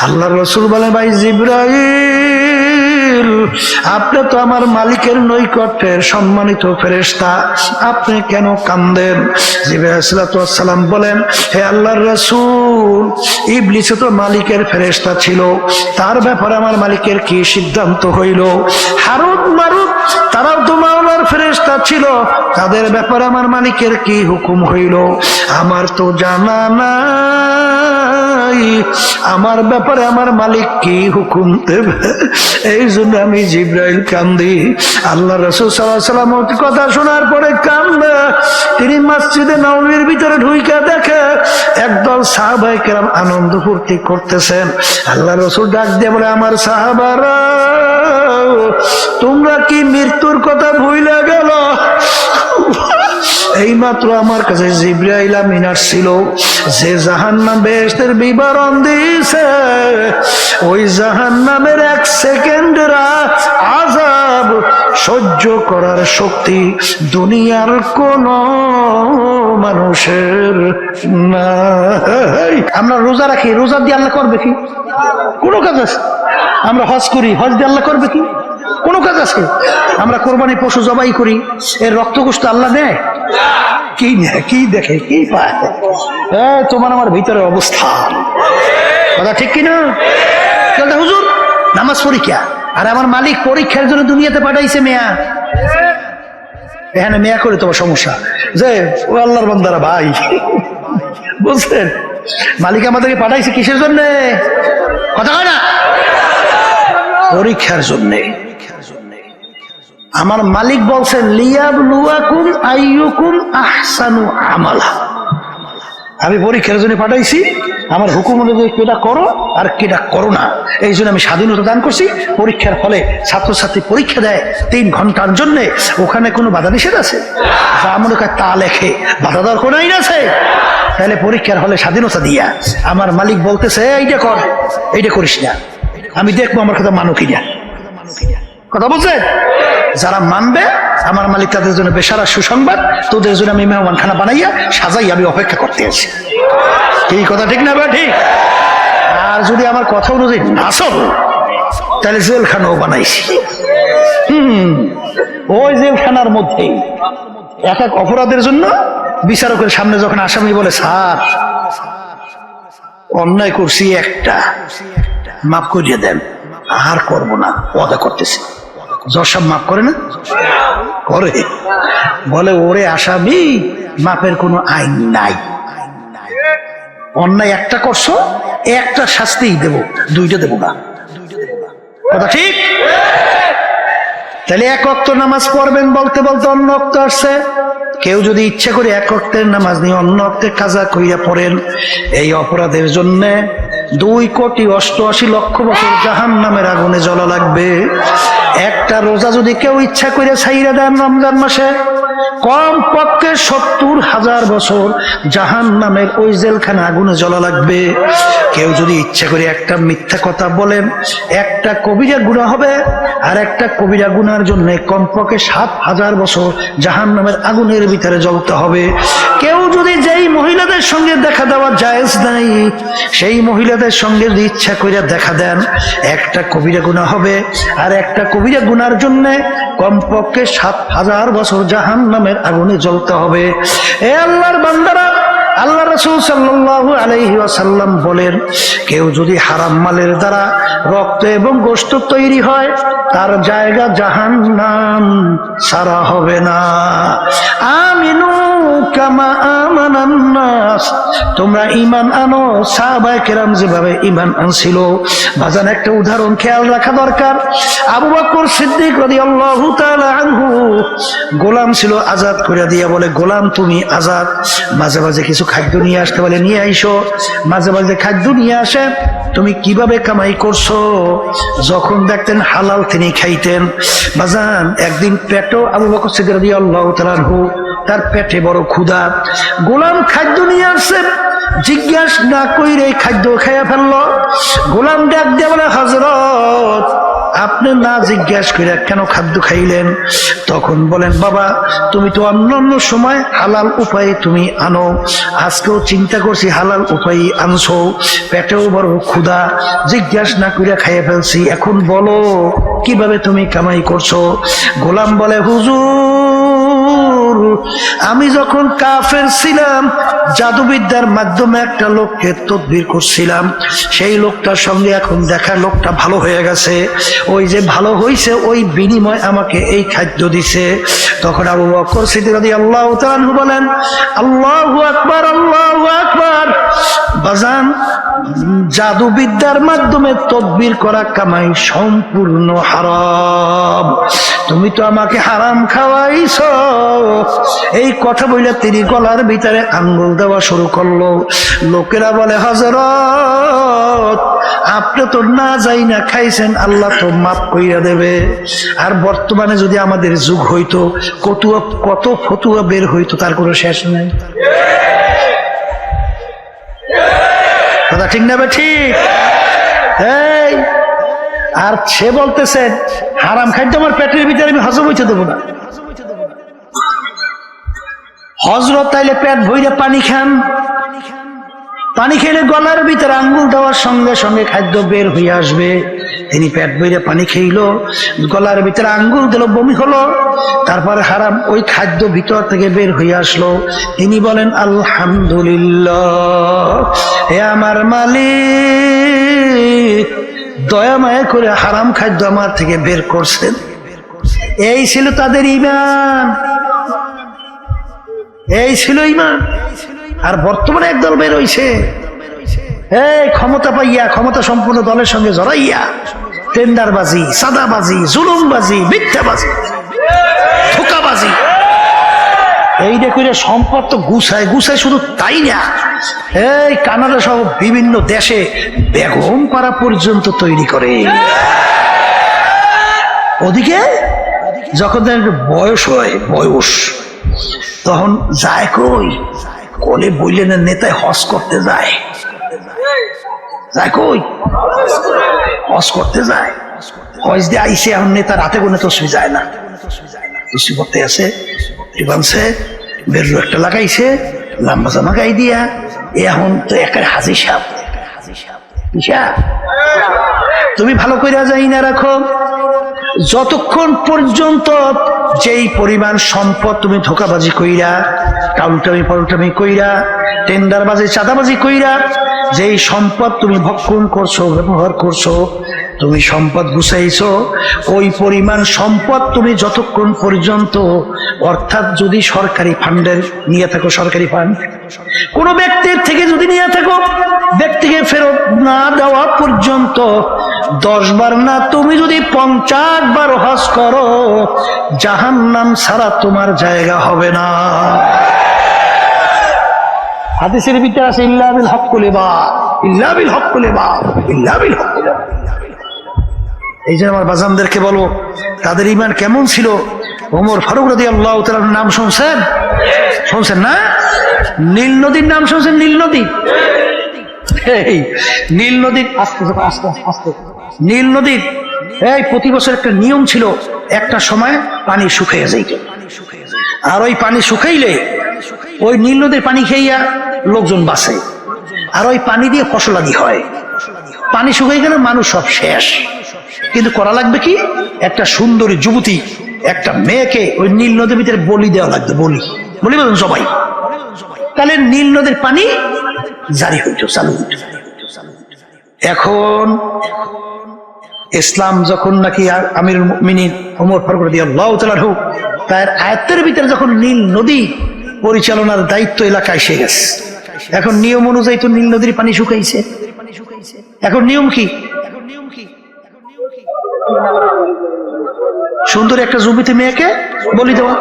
আল্লাহর রাসূল বলে, ভাই জিবরাইল, আপনি তো আমার মালিকের নৈকট্যের সম্মানিত ফেরেশতা, আপনি কেন কাঁদেন? জিবরাইল আলাইহিস সালাম বলেন, হে আল্লাহর রাসূল, ইবলিস তো মালিকের ফেরেশতা ছিল, তার ব্যাপারে আমার মালিকের কি সিদ্ধান্ত হইল? হারুত মারুত তারাও তো মাওলার ফেরেশতা ছিল, তাদের ব্যাপারে আমার মালিকের কি হুকুম হইল? আমার তো জানা নাই, আমার ব্যাপারে আমার মালিক কি হুকুম দেবে। এই জন্য আমি জিবরাইল কান্দি। আল্লাহ রাসূল সাল্লাল্লাহু আলাইহি ওয়াসাল্লাম কথা শোনার পরে কান্দে। তিনি মসজিদে নববীর ভিতরে ঢুইকা দেখে একদল সাহাবায়ে কেরাম আনন্দ ফুর্তি করতেছেন। আল্লাহ রাসূল ডাক দিয়ে বলে, আমার সাহাবারা, তোমরা কি মৃত্যুর কথা ভুলে গেল? এইমাত্র আমার কাছে জিবরাইল আমিন আসছিল, যে জাহান্নাম বেহেশতের বিবরণ দিয়েছে, ওই জাহান্নামের এক সেকেন্ডের আযাব সহ্য করার শক্তি দুনিয়ার কোন মানুষের নাই। আমরা রোজা রাখি, রোজা দিয়ে আল্লাহ করবে কি? কোনো কাজ আছে? আমরা হজ করি, হজ দিয়ে আল্লাহ করবে কি? কোনো কাজ আছে? আমরা কোরবানি পশু জবাই করি, এর রক্ত গোশত আল্লাহ দেয়? কি নেয়, কি দেখে, কি পায়? তোমার আমার ভিতরে অবস্থা, কথা ঠিক কিনা? হুজুর নামাজ পরীক্ষা, আর আমার মালিক পরীক্ষার জন্য দুনিয়াতে পাঠাইছে মেয়া, এখানে মেয়া করে তোমার সমস্যা যে ও আল্লাহর বান্দারা ভাই, বুঝছেন? মালিক আমাদেরকে পাঠাইছে কিসের জন্য? কথা হয় না? পরীক্ষার জন্য। আমার মালিক বলছেন, লিয়াবলুয়াকুম আইয়ুকুম আহসানু আমালা। আমি পরীক্ষার জন্য পাঠাইছি, আমার হুকুম অনুযায়ী কেটা করো আর কেটা করো না। এই জন্য আমি স্বাধীনতা দান করছি। পরীক্ষার ফলে ছাত্রছাত্রী পরীক্ষা দেয় 3 ঘন্টার জন্য, ওখানে কোনো বাধা নিষেধ আছে? যা মনে করে তা লেখে, বাধা দেওয়ার কোনো আইন আছে? তাহলে পরীক্ষার হলে স্বাধীনতা দিয়া আমার মালিক বলতেছে, এইটা কর, এইটা করিস না, আমি দেখবো আমার কথা মানো কিনা। কথা বলছেন? যারা মানবে আমার মালিক তাদের জন্য বেশারা সুসংবাদ, তোদের জন্য আমি মেহমানখানা বানাইয়া সাজাই আমি অপেক্ষা করতে আছি। এই কথা ঠিক না? ঠিক। আর যদি আমার কথা অনুযায়ী না চলো, তাহলে জেলখানাও বানাইছি। ওই জেলখানার মধ্যেই এক এক অপরাধের জন্য বিচারকের সামনে যখন আসামি বলে, স্যার অন্যায় করছি একটা, মাফ করিয়ে দেন, আর করবো না, ওয়াদা করতেছি। জজ সাহেব মাফ করে না? করে। বলে, ওরে আসামি, মাপের কোনো আইন নাই, অন্যায় একটা করছো, একটা শাস্তিই দেব, 2টা দেব না। কথা ঠিক? তাহলে 1 ওয়াক্ত নামাজ পড়বেন বলতে বলতে অন্য ওয়াক্ত আসছে। কেউ যদি ইচ্ছা করে 1 ওয়াক্তের নামাজ নিয়ে অন্য ওয়াক্তে কাজা কইয়া পড়েন, এই অপরাধের জন্য 2,88,00,000 বছর জাহান্নামের আগুনে জ্বলা লাগবে। একটা রোজা যদি কেউ ইচ্ছা করে ছাইরা দেন রমজান মাসে, কম পক্ষে 70,000 বছর জাহান্নামের ওই জেলখানা আগুনে জ্বলা লাগবে। কেউ যদি ইচ্ছা করে একটা মিথ্যা কথা বলেন, একটা কবিরা গুনাহ হবে, আর একটা কবিরা গুনার জন্য কমপক্ষে 7,000 বছর জাহান্নামের আগুনের ভিতরে জ্বলতে হবে। কেউ যদি যেই মহিলাদের সঙ্গে দেখা দেওয়া জায়েজ নাই, সেই মহিলাদের সঙ্গে যদি ইচ্ছা করে দেখা দেন, একটা কবিরা গুনাহ হবে, আর একটা কবিরা গুনার জন্য কমপক্ষে 7,000 বছর জাহান্নামের আগুনে জ্বলতে হবে। এ আল্লাহর বান্দারা, আল্লাহ রাসূল সাল্লাল্লাহু আলাইহি ওয়াসাল্লাম বলেন, কেউ যদি হারাম মালের দ্বারা রক্ত এবং গোশত তৈরি হয়, তার জায়গা জাহান্নাম, ছাড়া হবে না। আমিনু কামা আমানান নাস, তোমরা ঈমান আনো সাহাবায়ে কেরাম যেভাবে ঈমান আনছিল। বাজান একটা উদাহরণ খেয়াল রাখা দরকার। আবু বকর সিদ্দিক রাদিয়াল্লাহু তাআলা আনহু গোলাম ছিল, আজাদ করে দিয়া বলে, গোলাম তুমি আজাদ। মাঝে মাঝে কিছু খাদ্য নিয়ে আসতে বলে, নিয়ে আইসো। মাঝে মাঝে খাদ্য নিয়ে আসে। তুমি কিভাবে কামাই করছো? যখন দেখতেন হালাল তিনি খাইতেন। বাজান একদিন পেটও আবু বকর সিদ্দিক রাদিয়াল্লাহু তাআলা আনহু, তার পেটে বড় ক্ষুধা। গোলাম খাদ্য নিয়ে আসছে, জিজ্ঞাস না কইরে খাদ্য খাইয়া ফেললো। গোলাম ডাক দিয়ে বলে, হযরত আপনি না জিজ্ঞাসা করে কেন খাদ্য খাইলেন? তখন বলেন, বাবা তুমি তো অন্যান্য সময় হালাল উপায়ে তুমি আনো, আজকেও চিন্তা করছি হালাল উপায়ে আনছো, পেটেও বড় ক্ষুধা, জিজ্ঞাসা না করে খাইয়ে ফেলছি, এখন বলো কিভাবে তুমি কামাই করছো? গোলাম বলে, হুজুর আমি যখন কাফের ছিলাম জাদুবিদ্যার মাধ্যমে একটা লোককে তদবির করছিলাম, সেই লোকটার সঙ্গে এখন দেখা, লোকটা ভালো হয়ে গেছে, ওই যে ভালো হয়েছে ওই বিনিময় আমাকে এই খাদ্য দিছে। তখন আবু বকর সিদ্দিক রাদিয়াল্লাহু তাআলা আনহু বলেন, আল্লাহু আকবার, আল্লাহু আকবার। বাজান, জাদুবিদ্যার মাধ্যমে তদবির করা কামাই সম্পূর্ণ হারাম, তুমি তো আমাকে হারাম খাওয়াইছো। এই কথা বলে তিনি গলার ভিতরে আঙ্গুল দেওয়া শুরু করলো। লোকেরা বলে, হযরত আপনি তো না যাই না খাইছেন, আল্লাহ তো মাফ কইরা দেবে। আর বর্তমানে যদি আমাদের যুগ হইতো, কত ফতুয়া বের হইতো, তার কোনো শেষ নাই। কথা ঠিক না? ঠিক। এই আর সে বলতেছেন হারাম খাদ্য আমার পেটের ভিতরে আমি হজম হইতে দেবো না। হযরত তাইলে পেট ভইরে পানি খান, পানি খেলে গলার ভিতরে আঙ্গুল দেওয়ার সঙ্গে সঙ্গে খাদ্য বের হয়ে আসবে। তিনি পেট ভইরে পানি খেইল, গলার ভিতরে আঙ্গুল দিল, বমি হলো, তারপরে হারাম ওই খাদ্য ভিতর থেকে বের হয়ে আসলো। তিনি বলেন, আলহামদুলিল্লাহ, হে আমার মালিক, দয়া মায়া করে হারাম খাদ্য আমার থেকে বের করছেন। এই ছিল তাদের ঈমান, এই ছিল ঈমান। আর বর্তমানে একদল বের হইছে, এই ক্ষমতা পাইয়া ক্ষমতা সম্পূর্ণ দলের সঙ্গে জড়াইয়া টেন্ডারবাজি, সাদাবাজি, জুলুমবাজি, মিথ্যাবাজি, ধোঁকাবাজি, এইটা করে সম্পদ তো গুছায়। শুধু তাই না, এই কানাডা সহ বিভিন্ন দেশে বেগম পাড়া পর্যন্ত তৈরি করে। ওদিকে যখন বয়স হয়, তখন যায় কই, কোলে বললেন নেতায় হজ করতে যায়, কই হজ করতে যায়, হজ দিয়ে আইসে এখন নেতা রাতে কোনে তসবি যায় না, তসবি করতে আছে, বানছে বেরু একটা লাগাইছে, লম্বা জামা গাই দিয়া, এখন তো একেবারে হাজি সাহেব। তুমি ভালো করে যাই না রাখো, যতক্ষণ পর্যন্ত যেই পরিমাণ সম্পদ তুমি ধোকাবাজি কইরা, টাউলটামি পাল্টামি কইরা, টেন্ডারবাজি, চাঁদাবাজি কইরা যেই সম্পদ তুমি ভক্ষণ করছো, ব্যবহার করছো, তুমি সম্পদ গুছাইছো, ওই পরিমাণ সম্পদ তুমি যতক্ষণ পর্যন্ত, অর্থাৎ যদি সরকারি ফান্ডের নিয়ে থাকো, সরকারি ফান্ড কোনো ব্যক্তির থেকে যদি নিয়ে থাকো, ব্যক্তিকে ফেরত না দেওয়া পর্যন্ত 10 বার না, তুমি যদি 50 বার হজ করো, জাহান্নাম ছাড়া তোমার জায়গা হবে না। হাদিসের ভিতরে আছে, ইল্লা বিল হক্কুল ইবাদ, ইল্লা বিল হক্কুল ইবাদ, ইল্লা বিল হক্কুল ইবাদ। এই যে আমার বাজানদেরকে বলো তাদের ঈমান কেমন ছিল। ওমর ফারুক রাদিয়াল্লাহু তাআলার নাম শুনছেন? শুনছেন না? নীল নদীর নাম শুনছেন? নীল নদী, এই নীল নদীর আস্তে আস্তে নীল নদীর এই প্রতি বছর একটা নিয়ম ছিল, একটা সময় পানি শুকিয়ে যাইত, আর ওই পানি শুকাইলে ওই নীল নদীর পানি খেইয়া লোকজন বাঁচে, আর ওই পানি দিয়ে ফসলাদি হয়। পানি শুকিয়ে গেলে মানুষ সব শেষ, কিন্তু করা লাগবে কি, একটা সুন্দরী যুবতী, একটা মেয়েকে ওই নীল নদীর ভিতরে বলি দেওয়া লাগবে, বলি বলেন সবাই, তাহলে নীল নদীর পানি জারি হইত, চালু হইত। এখন ইসলাম যখন নাকি আমিরুল মুমিনিন ওমর ফারুক রাদিয়াল্লাহু তাআলা তার আয়াতের ভিতরে যখন নীল নদী পরিচালনার দায়িত্ব এলাকায় এসে গেছে, এখন নিয়ম অনুযায়ী তো নীল নদীর পানি শুকাইছে, এখন নিয়ম কি, সুন্দর একটা যুবতী মেয়েকে বলি দেওয়া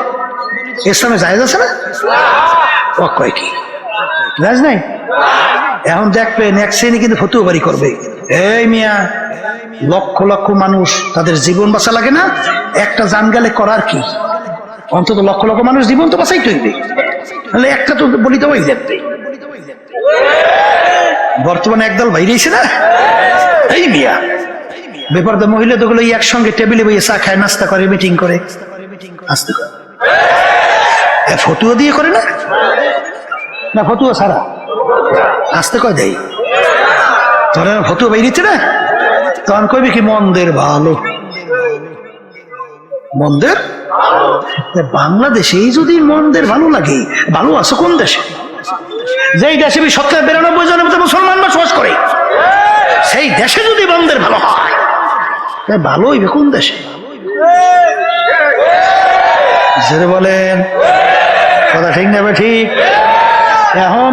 ইসলামে জায়েজ আছে না? কয় কি জায়েজ নাই? এখন দেখবেন এক শ্রেণী কিন্তু ফতুয়াবাড়ি করবে, এই মিয়া লক্ষ লক্ষ মানুষ, তাদের জীবন বাঁচা লাগে না, একটা জান গেলে করার কি, অন্তত লক্ষ লক্ষ মানুষ জীবন তো বাঁচাইতে হইবে, তাহলে একটা তো বলি দেওয়াই দেখবে। বর্তমানে একদল বাইরেছে না, এই মিয়া বেপরদা মহিলা তো গুলো একসঙ্গে টেবিলে বইয়ে চা খায়, নাস্তা করে, মিটিং করে, আসতে করে, ফতুয়া দিয়ে করে না, না ফতুয়া ছাড়া আসতে কয় দেয়, তোরা ফতুয়া বেরিয়েছে না, তখন কইবি কি মন্দের ভালো, মন্দের বাংলাদেশে যদি মন্দের ভালো লাগে, ভালো আছে কোন দেশে? যেই দেশে ৯৯% মুসলমান বসবাস করে, সেই দেশে যদি মন্দের ভালো হয়, ভালো হইবে কোন দেশে? যেটা বলেন কথা ঠিক না? ঠিক। এখন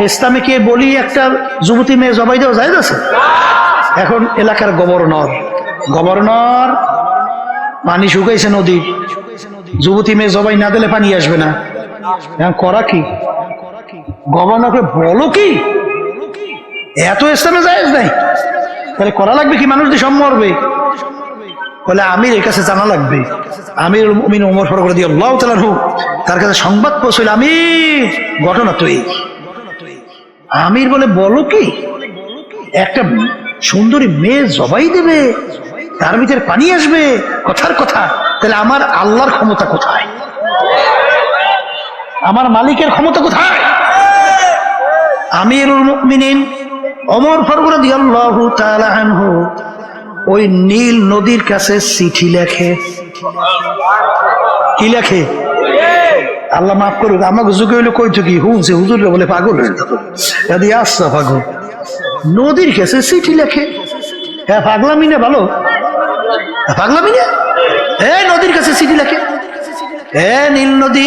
ইসলামীকে বলি একটা যুবতী মেয়ে জবাই দেওয়া যায় আছে? এখন এলাকার গভর্নর পানি শুকাইছে নদী, যুবতী মেয়ে জবাই না দিলে পানি আসবে না, এখন করা কি? গভর্নরকে বলো কি এত ইসলামে জায়েজ নাই, তাহলে করা লাগবে কি? মানুষ দিয়ে সব মরবে। বলে আমির এর কাছে জানা লাগবে। আমির মুমিন ওমর ফারুক রাদিয়াল্লাহু তাআলা আনহু তার কাছে সংবাদ পৌঁছল, আমির ঘটনা তো এই। আমির বলে বলো কি, একটা সুন্দরী মেয়ে জবাই দেবে, তার ভিতরে পানি আসবে, কথার কথা, তাহলে আমার আল্লাহর ক্ষমতা কোথায়? আমার মালিকের ক্ষমতা কোথায়? আমিরুল মুমিনিন ওমর ফারুক রাদিয়াল্লাহু তাআলা আনহু ওই নীল নদীর কাছে চিঠি লেখে। কি লেখে? আল্লাহ মাফ করুক, আমাকে যুগে হইলে কইতো কি হুঁছে হুজুর বলে পাগল হয়ে যেত, আসছে পাগল। নদীর কাছে চিঠি লেখে, হ্যাঁ পাগলামি না? ভালো পাগলামি না? নদীর কাছে চিঠি লেখে, নীল নদী,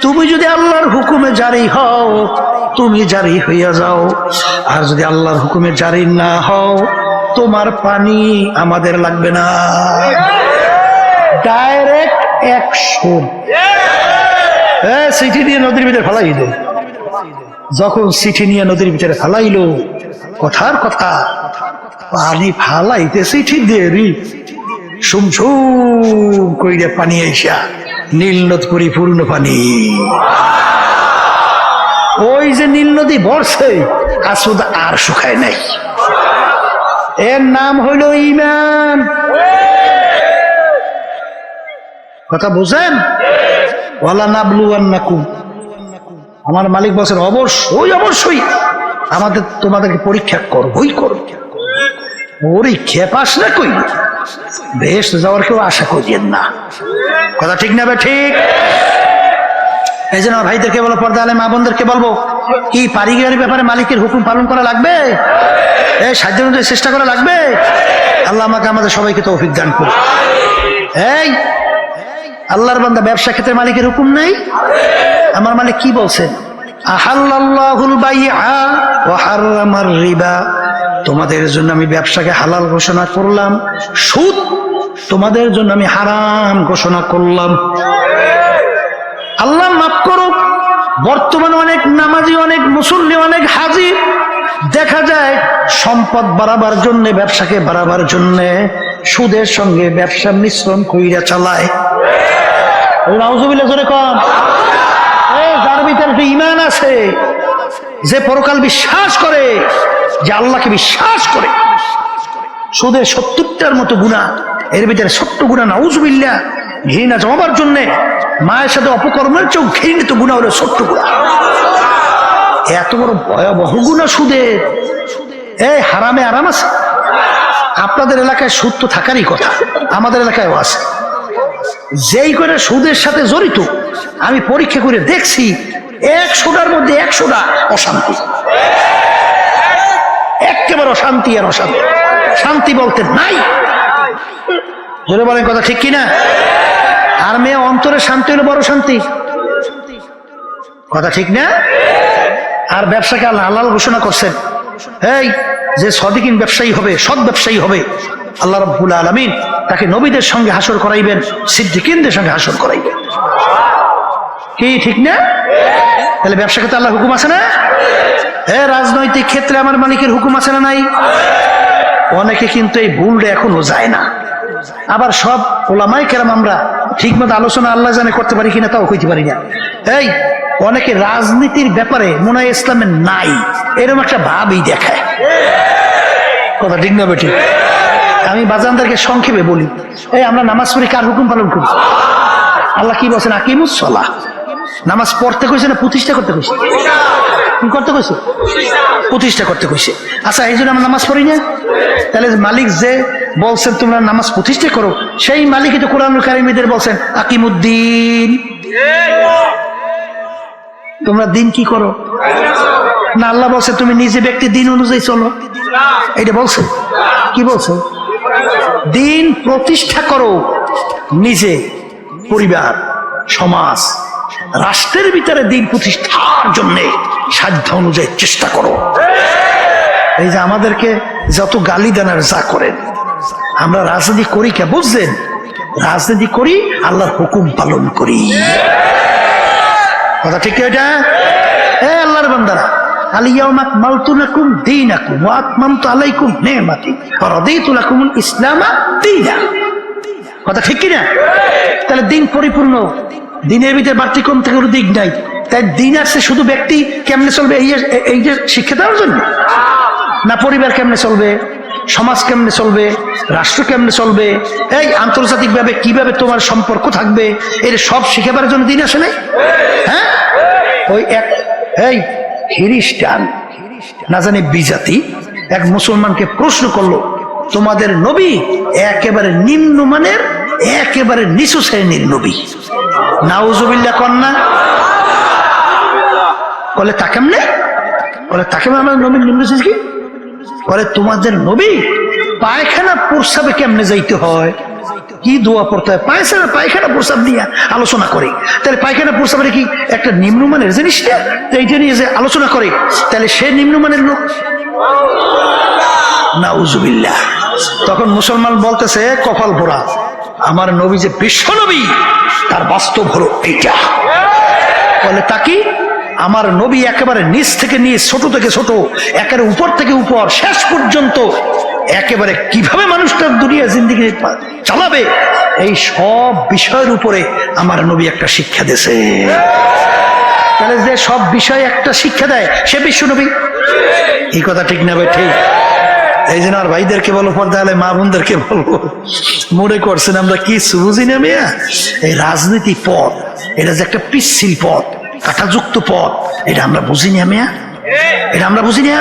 তুমি যদি আল্লাহর হুকুমে জারি হও, তুমি জারি হইয়া যাও, আর যদি আল্লাহর হুকুমে জারি না হও, তোমার পানি আমাদের লাগবে না। Direct action. চিঠি নিয়ে নদীর ভিতরে ফেলাই দিল। যখন চিঠি নিয়ে নদীর ভিতরে ফেলাইল, কথার কথা, পানি ফালাইতে চিঠি দেরি, সুমসুম কইরে পানি আইসা নীল নদ পরিপূর্ণ পানি। ওই যে নীল নদী বর্ষে আসুদ আর শুকায় নাই, এর নাম হইল ঈমান। কথা বুঝেন? ওয়ালা নাবলুয়ান্নাকুম, আমার মালিক বলেন অবশ্যই আমাদের তোমাদেরকে পরীক্ষা করবই করব। পরীক্ষা পাস না কই বেহেশতে যাওয়ার কেউ আশা করিয়েন না। কথা ঠিক না? ঠিক। এই জন্য ভাইদেরকে বলো, পর্দা আলে মা বোনদেরকে বলবো, কি পারিবারিক ব্যাপারে মালিকের হুকুম পালন করা লাগবে, সাধ্য অনুযায়ী চেষ্টা করা লাগবে। আল্লাহ আমাকে আমাদের সবাইকে তৌফিক দান করুন। এই আল্লাহর বান্দা, ব্যবসা ক্ষেত্রে মালিকের হুকুম নেই? আমার মালিক কি বলছেন? আহাল্লাল্লাহুল বাইআ ওয়া হারামার রিবা, তোমাদের জন্য আমি ব্যবসাকে হালাল ঘোষণা করলাম, সুদ তোমাদের জন্য আমি হারাম ঘোষণা করলাম। আল্লাহ মাফ করুক, বর্তমানে অনেক নামাজি, অনেক মুসল্লি, অনেক হাজি দেখা যায় সম্পদ বাড়াবার জন্য, ব্যবসাকে বাড়াবার জন্য সুদের সঙ্গে ব্যবসা মিশ্রণ কইরা চালায়। নাউজুবিল্লাহ জোরে কম। যার ভিতরে ঈমান আছে, যে পরকাল বিশ্বাস করে, যে আল্লাহকে বিশ্বাস করে, সুদের ৭০টার মতো গুনাহ, এর ভিতরে ৭০ গুনাহ নাউজুবিল্লাহ, ঘৃণা জমাবার জন্য মায়ের সাথে অপকর্মের চেয়েও ঘৃণিত গুনাহ হলো ৭০ গুনাহ। এত বড় ভয়াবহ গুনাহ সুদের। হারামে আরাম আছে? আপনাদের এলাকায় সুদ তো থাকারই কথা, আমাদের এলাকায়ও আছে। যেই করে সুদের সাথে জড়িত, আমি পরীক্ষা করে দেখছি ১০০টার মধ্যে ১০০টা অশান্তি, একেবারে অশান্তি আর অশান্তি, শান্তি বলতে নাই। জোরে বলেন কথা ঠিক কিনা? আর মেয়ে অন্তরের শান্তি হলো বড় শান্তি, কথা ঠিক না? আর ব্যবসাকে আল্লাহ হালাল ঘোষণা করছেন। এই যে সদিকিন ব্যবসায়ী হবে, সৎ ব্যবসায়ী হবে, আল্লাহ রাব্বুল আলামিন তাকে নবীদের সঙ্গে হাসর করাইবেন, সিদ্দিকিনদের সঙ্গে হাসর করাইবেন। কি ঠিক না? তাহলে ব্যবসা ক্ষেত্রে আল্লাহর হুকুম আছে না? রাজনৈতিক ক্ষেত্রে আমার মালিকের হুকুম আছে না নাই? অনেকে কিন্তু এই ভুলটা এখনো যায় না। আবার সব ওলামায়ে কেরাম আমরা ঠিক মতো আলোচনা আল্লাহ জানে করতে পারি কিনা তাও কইতে পারি না। এই অনেকে রাজনীতির ব্যাপারে মনে হয় ইসলামের নাই, এরকম একটা ভাবই দেখায়। কথা ঠিক না বেঠিক? আমি বাজানদেরকে সংক্ষেপে বলি, এই আমরা নামাজ পড়ি কার হুকুম পালন করি? আল্লাহ কি বলছেন? আকিমুস সালাহ। নামাজ পড়তে কইছে না প্রতিষ্ঠা করতে কইছে? কি করতে কইছে? প্রতিষ্ঠা করতে কইছে। আচ্ছা, এই জন্য আমরা নামাজ পড়ি না? তাহলে মালিক যে বলছেন তোমরা নামাজ প্রতিষ্ঠা করো, সেই মালিকই তো কোরআনুল কারীমের বলছেন আকিমুদ্দিন। তোমরা দিন কি করো না? আল্লাহ বলছে তুমি নিজে ব্যক্তি দিন অনুযায়ী চলো, এটা বলছে। কি বলছে? দিন প্রতিষ্ঠা করো, নিজে, পরিবার, সমাজ, রাষ্ট্রের ভিতরে দিন প্রতিষ্ঠার জন্য সাধ্য অনুযায়ী চেষ্টা করো। এই যে আমাদেরকে যত গালি দেনার যা করেন, আমরা রাজনীতি করি কে বুঝছেন? রাজনীতি করি আল্লাহর হুকুম পালন করি। কথা ঠিক এটা? আল্লাহর বান্দারা, আলিয়াউমা আকমালতু লাকুম দীনাকুম ওয়া আতমামতু আলাইকুম নি'মাতি ওয়া রাদিতু লাকুমুল ইসলামা দীনা। কথা ঠিক কি না? তাহলে দিন পরিপূর্ণ, দিনের ভিতরে বাড়তি কম থেকে কোনো দিক নাই। তাই দিন আসছে শুধু ব্যক্তি কেমনে চলবে এই যে শিক্ষা দেওয়ার জন্য না? পরিবার কেমনে চলবে, সমাজ কেমনে চলবে, রাষ্ট্র কেমনে চলবে, এই আন্তর্জাতিক ভাবে কিভাবে তোমার সম্পর্ক থাকবে, এর সব শিখাবার জন্য দিন আসে নাই? হ্যাঁ, ওই এক খ্রিস্টান না জানি বিজাতি এক মুসলমানকে প্রশ্ন করলো, তোমাদের নবী একেবারে নিম্নমানের, একেবারে নিচু শ্রেণীর নবী। নাউজুবিল্লাহ কন্যা বলে তা কেমনে? বলে তাকে আমার নবীর নিম্ন কি বলে, তোমাদের নবী পায়খানা প্রস্রাবে কেমনে যাইতে হয়, কি দোয়া পড়তে হয়, পায়খানা প্রস্রাব নিয়ে আলোচনা করে। তাহলে পায়খানা প্রস্রাবের কি একটা নিম্নমানের জিনিসটা, এইটা নিয়ে যে আলোচনা করে, তাহলে সে নিম্নমানের লোক। নাউজুবিল্লাহ। তখন মুসলমান বলতেছে কপাল পোড়া, আমার নবী যে বিশ্ব নবী, তার বাস্তব হলো এইটা। বলে তা কি? আমার নবী একেবারে নিচ থেকে নিচ, ছোট থেকে ছোট, একেবারে উপর থেকে উপর, শেষ পর্যন্ত একেবারে কিভাবে মানুষটার দুনিয়া জিন্দিগি চালাবে, এই সব বিষয়ের উপরে আমার নবী একটা শিক্ষা দিয়েছে। তাহলে যে সব বিষয়ে একটা শিক্ষা দেয় সে বিশ্ব নবী। এই কথা ঠিক না ভাই? ঠিক। এই জন্য আর ভাইদেরকে বলো, পর্দা আলে মা বোনদেরকে বলবো, মনে করছেন আমরা কি বুঝি না মিয়া? এই রাজনীতি পথ, এটা যে একটা পিচ্ছিল পথ, কাঁটাযুক্ত পথ, এটা আমরা বুঝি না মিয়া, এটা আমরা বুঝি না।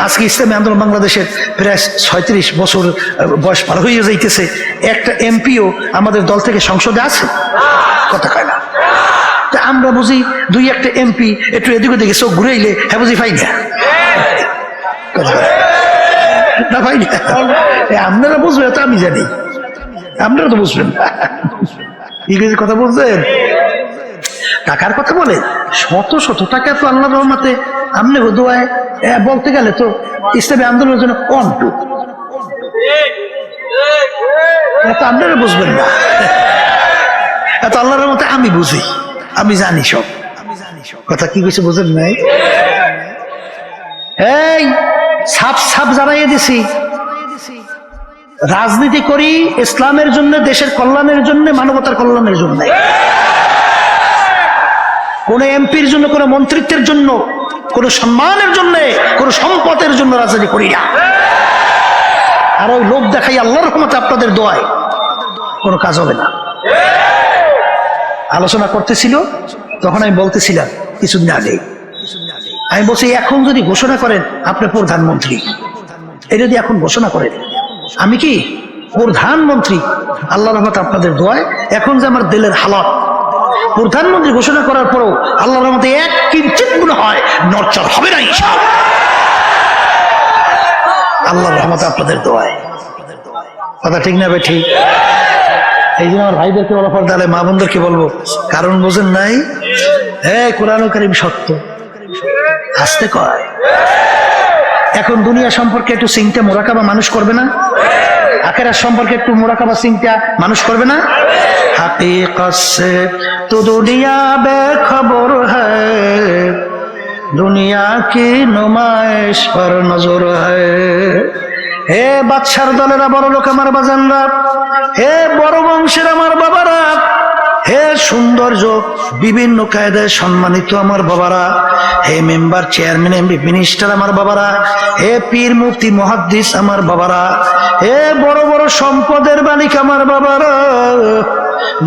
আজকে ইসলামী আন্দোলন বাংলাদেশের প্রায় 36 বছর বয়স পার হয়ে যাইতেছে, একটা এমপিও আমাদের দল থেকে সংসদে আছে, কথা কয় না। আমরা বুঝি দুই একটা এমপি একটু এদিকে ওদিকে চোখ ঘুরাইলে হ্যাঁ বুঝি পাই না, না ভাই না। আপনারা বুঝবেন তো আমি জানি, আপনারা তো বুঝবেন না। ইংরেজি কথা বলছেন, টাকার কথা বলে শত শত টাকা তো আল্লাহর রহমতে আমনে দোয়ায় বলতে গেলে তো ইসলামী আন্দোলনের জন্য অন্টু, এত আপনারা বুঝবেন না, এত আল্লাহর রহমতে আমি বুঝি, আমি জানি সব কথা। কি কিছু বুঝেন নাই? এই সাপ সাপ জানাইয়ে দিছি, রাজনীতি করি ইসলামের জন্য, দেশের কল্যাণের জন্য, মানবতার কল্যাণের জন্য। কোন এমপির জন্য, কোন মন্ত্রিত্বের জন্য, কোন সম্মানের জন্য, কোন সম্পদের জন্য রাজনীতি করি না। আর ওই লোক দেখাই আল্লাহর রহমতে আপনাদের দোয়ায় কোনো কাজ হবে না। আলোচনা করতেছিল তখন আমি বলতেছিলাম কিছুদিন আগে, আমি বলছি এখন যদি ঘোষণা করেন আপনি প্রধানমন্ত্রী, এটা যদি এখন ঘোষণা করেন আমি কি প্রধানমন্ত্রী, আল্লাহর রহমতে আপনাদের দোয়ায় এখন যে আমার দিলের হালত, প্রধানমন্ত্রী ঘোষণা করার পরও আল্লাহর রহমতে এক কিঞ্চিত গুণ হয় নড়চড় হবে না ইনশাআল্লাহ, আল্লাহর রহমতে আপনাদের দোয়ায়। কথা ঠিক না ভাই? ঠিক। এই জন্য আমার ভাইদেরকে বলা, পর্দালে মা বোনদেরকে বলবো, কারণ বোঝেন নাই, কোরআন কারীম সত্য, আসতে কয়। এখন দুনিয়া সম্পর্কে একটু চিন্তা মোরাকাবা মানুষ করবে না? আখিরাত সম্পর্কে একটু মোরাকাবা চিন্তা মানুষ করবে না? হাকিকত সে তো দুনিয়া বেখবর হ্যায়, দুনিয়া কি নুমাইশ পর নজর হ্যায়। হে বাদশার দলেরা, বড় লোক আমার বাজানরা, হে বড় বংশের আমার বাবারা, হে সৌন্দর্য বিভিন্ন কায়দায় সম্মানিত আমার বাবারা, হে মেম্বার চেয়ারম্যান এমপি মিনিস্টার আমার বাবারা, হে পীর মুফতি মুহাদ্দিস আমার বাবারা, হে বড় বড় সম্পদের মালিক আমার বাবারা,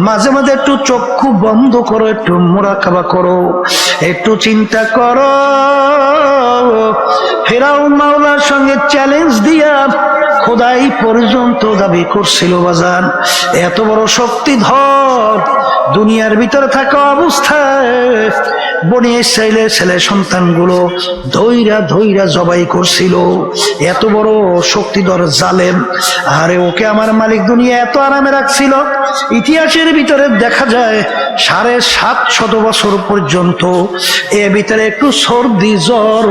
মাঝে মাঝে একটু চক্ষু বন্ধ করো, একটু মুরাকাবা করো, একটু চিন্তা করো। ফেরাউন মাওলার সঙ্গে চ্যালেঞ্জ দিয়া খোদাই পর্যন্ত দাবি করছিল বাজান, এত বড় শক্তিধর দুনিয়ার ভিতরে থাকা অবস্থায় বনি ইসরাইলের ছেলে সন্তানগুলো ধৈরা ধৈরা জবাই করছিল। এত বড় শক্তিধর জালেম, আরে ওকে আমার মালিক দুনিয়া এত আরামে রাখছিল। ইতিহাসের ভিতরে দেখা যায় 750 বছর পর্যন্ত এর ভিতরে একটু সর্দি জ্বর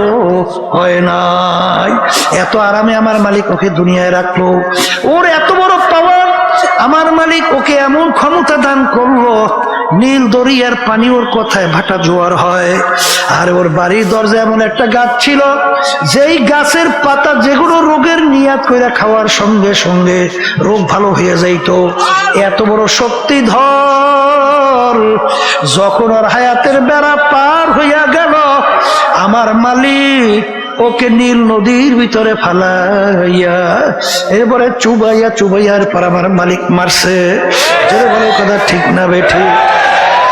হয় নাই। এত আরামে আমার মালিক ওকে দুনিয়ায় রাখলো। ওর এত বড় পাওয়ার, আমার মালিক ওকে এমন ক্ষমতা দান করলো, নীল দরিয়ার পানি ওর কথায় ভাটা জোয়ার হয়। আর ওর বাড়ির দরজায় এমন একটা গাছ ছিল, যেই গাছের পাতা যেগুলো রোগের নিয়াত করে খাওয়ার সঙ্গে সঙ্গে রোগ ভালো হয়ে যাইতো। এত বড় শক্তিধর। যখন ওর হায়াতের বেড়া পার হইয়া গেল, আমার মালিক ওকে নীল নদীর ভিতরে ফালাইয়া এরপরে চুবাইয়া চুবাইয়ার পর আমার মালিক মারছে। যে বলে কথা ঠিক না বেঠি?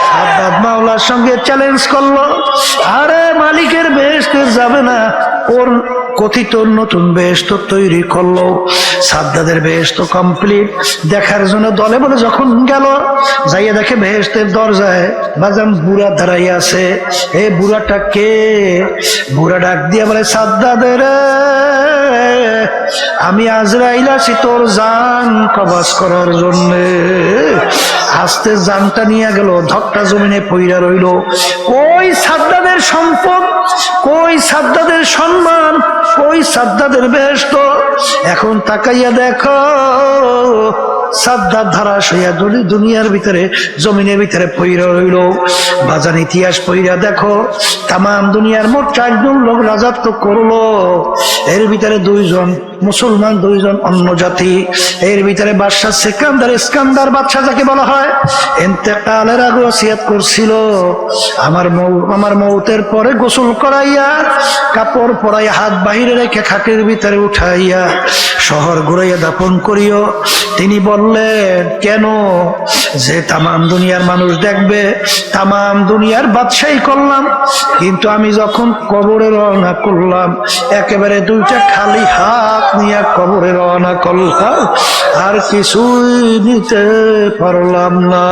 সাদ্দাত মাওলার সঙ্গে চ্যালেঞ্জ করলো, আরে মালিকের বেহেশতে যাবে না, ওর কথিত নতুন বেহেশত তৈরি করলো। সাদ্দাদের বেহেশত কমপ্লিট দেখার জন্য দলে বলে যখন গেল, যাইয়া দেখে বেহেশতের দরজায় বাজান বুড়া দাঁড়াইয়া আছে। এই বুড়াটা কে? বুড়া ডাক দিয়া বলে, সাদ্দাদের আমি আজরাইল আছি তোর জান কবজ করার জন্য। আস্তে জানটা নিয়ে গেল, ধক্কা জমিনে পইরা রইল। ওই সাদ্দাদের সম্পদ, কই সাদ্দাদের সম্মান, কই সাদ্দাদের বেহেশত? এখন তাকাইয়া দেখো, সাদ্দাত ধারাশ হইয়া দুনিয়ার ভিতরে জমিনের ভিতরে পইরা রইল। বাজান ইতিহাস পইরা দেখো, তাম দুনিয়ার মোট 4 জন লোক রাজত্ব করলো। এর ভিতরে 2 জন মুসলমান, 2 জন অন্য জাতি। এর ভিতরে বাদশা সিকান্দার, ইস্কান্দার বাদশা যাকে বলা হয়, ইন্তেকালের আগে ওসিয়ত করছিল, আমার মৌতের পরে গোসল করাইয়া কাপড় পরাইয়া হাত বাহিরে রেখে খাটের ভিতরে উঠাইয়া শহর ঘুরাইয়া দাফন করিও। তিনি বললেন, কেন? যে তামাম দুনিয়ার মানুষ দেখবে, তামাম দুনিয়ার বাদশাহী করলাম, কিন্তু আমি যখন কবরে রওনা করলাম, একেবারে 2টা খালি হাত নিয়ে কবরে রওনা করলাম, আর কিছুই নিতে পারলাম না।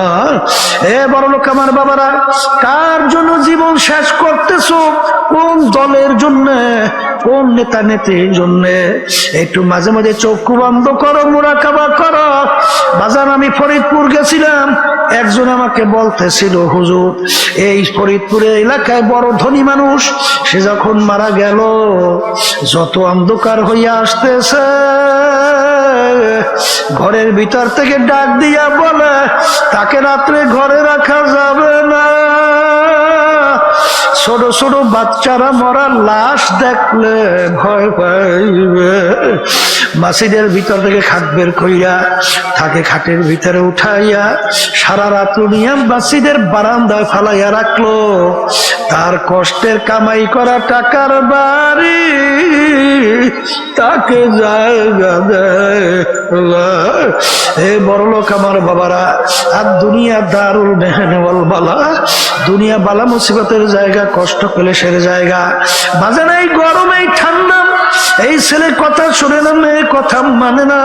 এ বড় লোক আমার বাবারা, কার জন্য জীবন শেষ করতেছো? কোন দলের জন্য, কোন নেতা নেত্রীর জন্য? একটু মাঝে মাঝে চক্ষু বন্ধ করো, মুরাকাবা করো। বাজান আমি ফরিদপুর গেছিলাম, একজন আমাকে বলতেছিল, হুজুর এই ফরিদপুরের এলাকায় বড় ধনী মানুষ, সে যখন মারা গেল যত অন্ধকার হইয়া আসতেছে, ঘরের ভিতর থেকে ডাক দিয়া বলে তাকে রাত্রে ঘরে রাখা যাবে না। ছোট ছোট বাচ্চারা মরা লাশ দেখলে ভয় পাইবে। মসজিদের ভিতর থেকে খাট বের কইরা তাকে খাটের ভিতরে উঠাইয়া সারা রাত নিয়ে মসজিদের বারান্দায় ফালাইয়া রাখলো। তার কষ্টের কামাই করা টাকার বাড়ি তাকে জায়গা দেয়। হে বড় লোক আমার বাবারা, আর দুনিয়া দারুল মেহনে ওয়াল বালা, দুনিয়া বালা মুসিবতের জায়গা, কষ্ট ক্লেশের জায়গা। বাজান এই গরম, এই ঠান্ডা, এই ছেলে কথা শুনে না, মেয়ে কথা মানে না।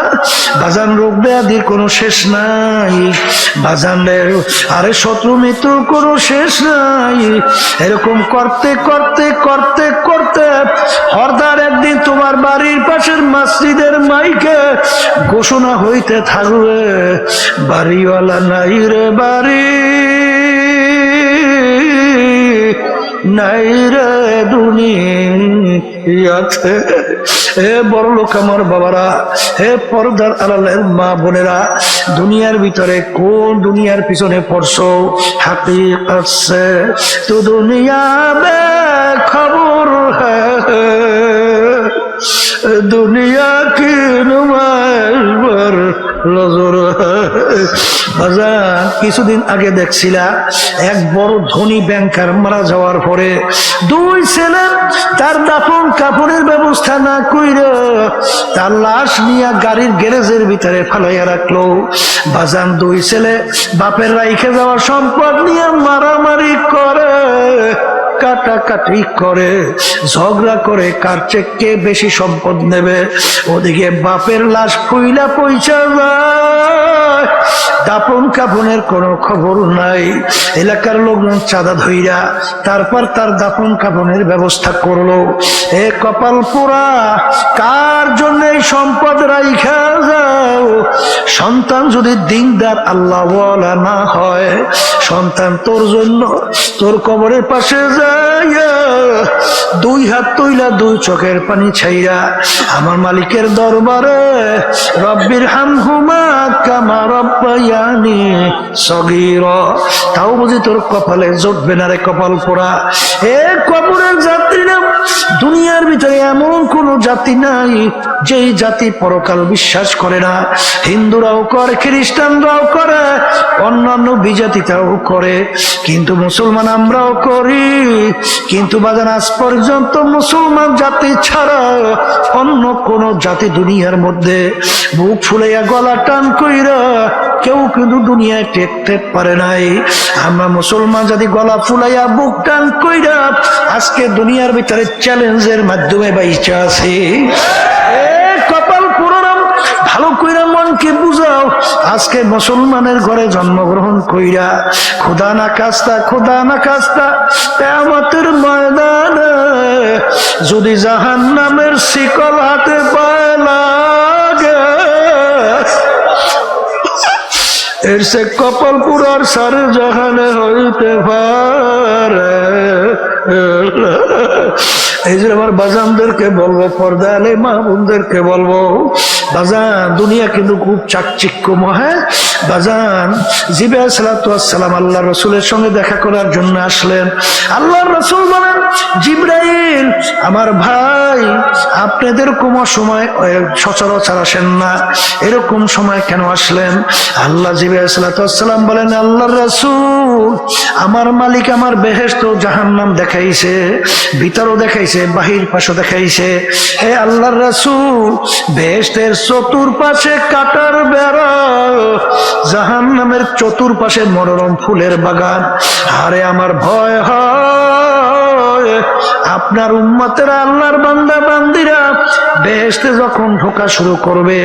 বাজান রোগ ব্যাধির কোনো শেষ নাই, বাজানের আরে শত্রু মৃত্যুর কোনো শেষ নাই। এরকম করতে করতে করতে করতে হরদার একদিন তোমার বাড়ির পাশের মসজিদের মাইকে ঘোষণা হইতে থাকবে, বাড়িওয়ালা নাই রে বাড়ি, নাই রে দুনিয়াতে। হে বড় লোক আমার বাবারা, হে পর্দার আড়ালের মা বোনেরা, দুনিয়ার ভিতরে কোন দুনিয়ার পিছনে পড়ছো? হাকিকত সে তো দুনিয়া বে খবর হ্যায়, দুনিয়া কি নুমাইশ पर नजर है। বাজার কিছুদিন আগে দেখছিলা এক বড় ধনী ব্যাংকার মারা যাওয়ার পরে দুই ছেলে তার দাফন কাপড়ের ব্যবস্থা না কইরা তার লাশ নিয়ে গাড়ির গ্যারেজের ভিতরে ফালাইয়া রাখলো। বাজান দুই ছেলে বাপের রাইখে যাওয়া সম্পদ নিয়ে মারামারি করে, কাটাকাটি করে, ঝগড়া করে, কার চেয়ে কে বেশি সম্পদ নেবে। ওদিকে বাপের লাশ ফুইলা পয়সা যায়, দাপন কাপনের কোনো খবর নাই। এলাকার লোকজন চাঁদা ধইরা তারপর তার দাপন কাপনের ব্যবস্থা করলো। এ কপাল পোড়া, কার জন্য এই সম্পদ রাইখা যাও? সন্তান যদি দিনদার আল্লাহ ওয়ালা না হয়, সন্তান তোর জন্য তোর কবরের পাশে যাইয়া দুই হাত তৈলা দুই চোখের পানি ছাইরা আমার মালিকের দরবারে রব্বির হামহুমা কামা রব্বায়ানি সগীরা, তাও বুঝি তোর কপালে জুটবে না রে কপাল পোড়া। এ কবরের যাত্রীরা, দুনিয়ার ভিতরে এমন কোন জাতি নাই যেই জাতি পরকাল বিশ্বাস করে না। হিন্দুরাও করে, খ্রিস্টানরাও করে, অন্যান্য বিজাতিটাও করে, কিন্তু মুসলমান আমরাও করি। কিন্তু বাজান আজ পর্যন্ত মুসলমান জাতি ছাড়া অন্য কোন জাতি দুনিয়ার মধ্যে বুক ফুলাইয়া গলা টান কইরা কেউ কিন্তু দুনিয়ায় টেকতে পারে নাই। আমরা মুসলমান জাতি গলা ফুলাইয়া বুক টান কইরা আজকে দুনিয়ার ভিতরে চ্যালেঞ্জের মাধ্যমে বাইচা আছি। কপাল পুরোনো, ভালো কইরা মনকে বুঝাও। আজকে মুসলমানের ঘরে জন্মগ্রহণ কইরা খোদা না কাস্তা, খোদা না কাস্তা কিয়ামতের ময়দানে যদি জাহান্নামের শিকল হাতে পায় লাগে, এর সে কপাল পুরার সারে জাহানে হইতে পারে। এই যে আমার বাজানদেরকে বলবো, পর্দা আলে মা বোনদেরকে বলবো, বাজান দুনিয়া কিন্তু খুব চাকচিক্যময়। বাজান জিবরাইল আলাইহিস সালাম আল্লাহ রসুলের সঙ্গে দেখা করার জন্য আসলেন। আল্লাহ রসুল বলেন, জিবরাইল আমার ভাই, আপনাদের কোন সময় সচরাচর আসেন না, এরকম সময় কেন আসলেন? আল্লাহ জিবরাইল আলাইহিস সালাম বলেন, আল্লাহ রসুল আমার মালিক আমার বেহেশত জাহান্নাম দেখাইছে, ভিতরও দেখাইছে, বাহির পাশও দেখাইছে। হে আল্লাহর রাসূল, বেহেশতের চতুর্পাশে কাটার বেড়া, জাহান্নামের চতুর্পাশে মনোরম ফুলের বাগান। আরে আমার ভয় হয় আপনার উম্মতেরা, আল্লাহর বান্দা বান্দিরা বেহেশতে যখন ঢোকা শুরু করবে,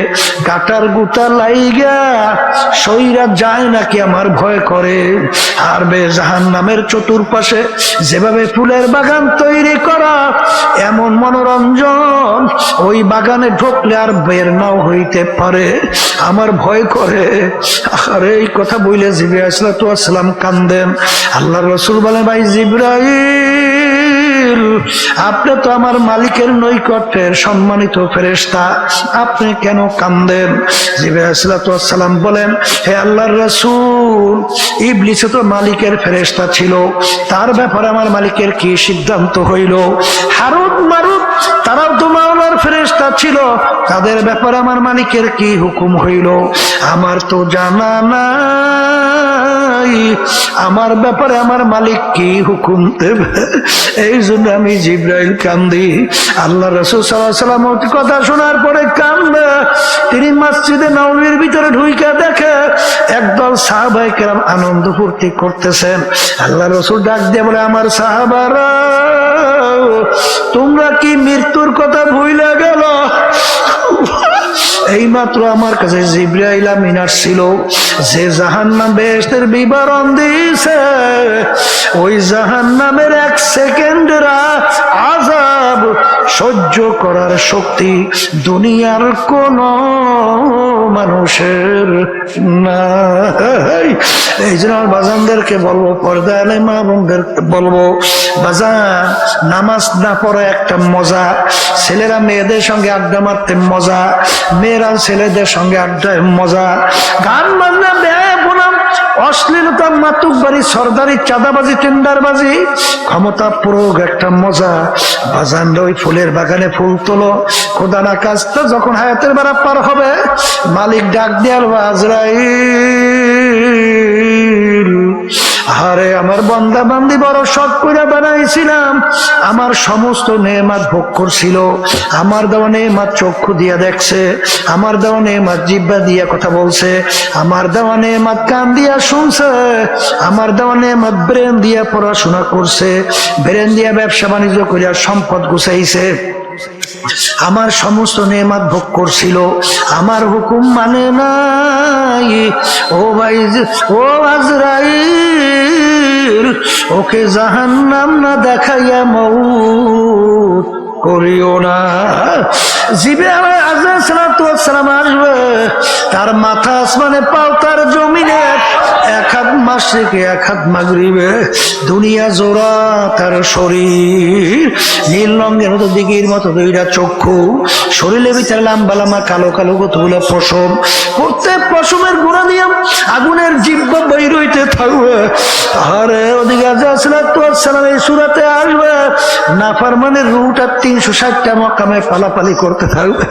কাটার গুতা লাইগা সইরা যায় নাকি আমার ভয় করে। আর জাহান্নামের চতুর্পাশে যেভাবে ফুলের বাগান তৈরি করা, এমন মনোরঞ্জন, ওই বাগানে ঢুকলে আর বের নাও হইতে পারে, আমার ভয় করে। আর এই কথা বইলে জিবরাইল আলাইহিস সালাম কান্দেন। আল্লাহর রাসূল বলেন, ভাই জিবরাইল, আপনি তো আমার মালিকের নৈকট্যের সম্মানিত ফেরেশতা, আপনি কেন কান্দেন? জিবরাইল আলাইহিস সালাম বলেন, হে আল্লাহর রাসূল, ইবলিস তো মালিকের ফেরেশতা ছিল, তার ব্যাপারে আমার মালিকের কি সিদ্ধান্ত হইল? হারুত মারুত তারাও তো মাওলার ফেরেশতা ছিল, তাদের ব্যাপারে আমার মালিকের কি হুকুম হইল? আমার তো জানা নাই, আমার ব্যাপারে আমার মালিক কি হুকুম দেবে? এই জন্য আমি জিবরাইল কান্দি। আল্লাহ রাসূল সাল্লাল্লাহু আলাইহি ওয়াসাল্লাম কথা শোনার পরে কান্দে। তিনি মসজিদে নববীর ভিতরে ঢুইকা দেখে একদল সাহাবায়ে কেরাম আনন্দ ফুর্তি করতেছেন। আল্লাহ রাসূল ডাক দিয়ে বলে, আমার সাহাবারা, তোমরা কি মৃত্যুর কথা ভুইলা গেল? এইমাত্র আমার কাছে জিবরাইল আমিন আসছিল, যে জাহান্নাম বেহেশতের বিবরণ দিয়েছে, ওই জাহান্নামের এক সেকেন্ডের আযাব সহ্য করার শক্তি দুনিয়ার কোন মানুষের নাই। এই জন্য আমার বাজানদেরকে বলবো, পর্দা আলে মা বোনদেরকে বলবো, বাজান নামাজ না পড়া একটা মজা, ছেলেরা মেয়েদের সঙ্গে আড্ডা মারতে মজা, মেয়েরা ছেলেদের সঙ্গে আড্ডায় মজা, গান বাজনা বেয়াপনা, অশ্লীলতা, মাতুকবাড়ি, সরদারি, চাঁদাবাজি, টেন্ডারবাজি, ক্ষমতা প্রয়োগ একটা মজা। বাজান ওই ফুলের বাগানে ফুল তোলো, খোদা না কাজটা যখন হায়াতের বেড়া পার হবে, মালিক ডাক দেয়ার, আজরাইল আরে আমার বান্দা বান্দি বড় শখ করে বানাইছিলাম, আমার সমস্ত নেয়ামত ভোগ করছিল, আমার দেওয়া নেয়ামত চক্ষু দিয়া দেখছে, আমার দেওয়া নেয়ামত জিহ্বা দিয়া কথা বলছে, আমার দেওয়া নেয়ামত কান দিয়া শুনছে, আমার দেওয়া নেয়ামত ব্রেন দিয়া পড়াশোনা করছে, ব্রেন দিয়া ব্যবসা বাণিজ্য করিয়া সম্পদ গুছাইছে, আমার সমস্ত নেয়ামত ভোগ করছিল, আমার হুকুম মানে নাই। ও ভাই, ও আজরাইল, ওকে জাহান্নাম না দেখাইয়া মউত করিও না। জিবে আজরাইল সালাতুল সালাম আসবে, তার মাথা আসমানে, পাও তার জমিনে, এক হাত মাশরিকে এক হাত মাগরিবে, দুনিয়া জোড়া তার শরীর, নীল রঙের মতো দিঘির মতো দুইটা চক্ষু, শরীরের ভিতরে লাম্বা লাম্বা কালো কালো কতগুলো পশম, প্রত্যেক পশমের গোড়া দিয়ে আগুনের জিহ্বা বাইর হইতে থাকবে। আরে ওদিকে আজরাইল সালাতুল সালাম এই সূরাতে আসবে, নাফরমানের রূহটা 360টা মকামে পালাপালি করতে থাকবে।